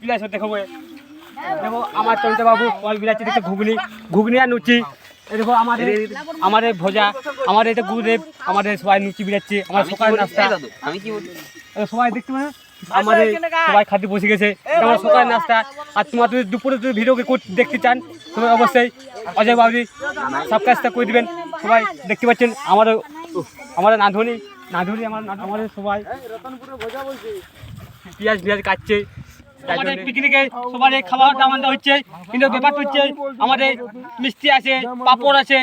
বিলাস দেখাবো। দেখো আমার চন্দ্র বাবু ফল বিলাচ্ছি, দেখতে ঘুগনি আর লুচি। দেখো আমাদের ভোজা, আমাদের এটা গুরুদেব, আমাদের সবাই লুচি বিলাচ্ছে, আমার সকালের নাস্তা। আমি কি বলছি সবাই দেখতে পাবে আমাদের সবাই খাদ্য বসে গেছে, আমার সকালের নাস্তা। আর তোমাদের দুপুরে যদি ভিডিওকে দেখতে চান সবাই অবশ্যই অজয় বাবুজি সাবস্ক্রাইবটা করে দিবেন। সবাই দেখতে পাচ্ছেন আমাদের নাধুনি আমাদের সবাই পেঁয়াজ কাটছে। আমাদের পিকনিকে সবার খাবার দাবার হচ্ছে, কিন্তু ব্যাপারটা হচ্ছে আমাদের মিষ্টি আছে, পাঁপড় আছে,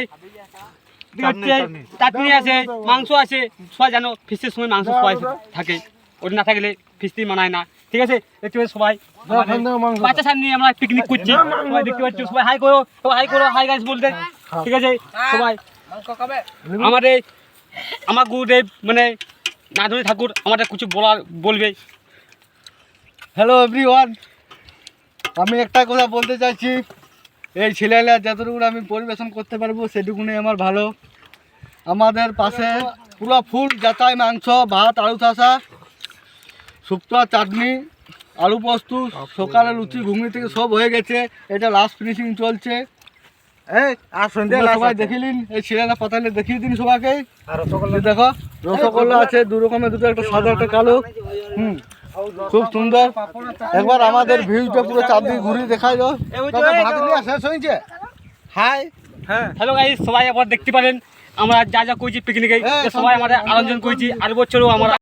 চাটনি আছে, মাংস আছে। সবাই জানো ফিস্টের সময় মাংস সবাই থাকে, ওটা না থাকলে ফিস্টি মানায় না। ঠিক আছে, দেখতে পাচ্ছি সবাই বাচ্চা সার নিয়ে আমরা পিকনিক করছি। সবাই দেখতে পাচ্ছি, সবাই হাই করো, হাই গাইস বলতে। ঠিক আছে, সবাই আমার গুরুদেব মানে নাধুনী ঠাকুর আমাদের কিছু বলবে। হ্যালো এভরিওয়ান, আমি একটা কথা বলতে চাইছি, এই ছেলেরা যতটুকু আমি পরিবেশন করতে পারবো সেটুকুনি আমার ভালো। আমাদের পাশে পুরো ফুল যাতাই মাংস, ভাত, আলু ঠাসা, শুক্তো, চাটনি, আলু পোস্ত, সকালে লুচি ঘুগনি থেকে সব হয়ে গেছে। এটা লাস্ট ফিনিশিং চলছে। সবাই দেখিলিন, এই ছেলেরা পাতালে দেখিয়ে দিন সবাইকে। দেখো রসগোল্লা আছে দু রকমের, দুটো, একটা সাদা একটা কালো। খুব সুন্দর। একবার আমাদের ভিউটা পুরো চারদিকে ঘুরিয়ে দেখায় দাও। শেষ হয়েছে। হাই হ্যালো গাইস, সবাই আবার দেখতে পারেন আমরা যা করছি পিকনিকে, সবাই আমাদের আয়োজন করেছি। আর বছরও আমরা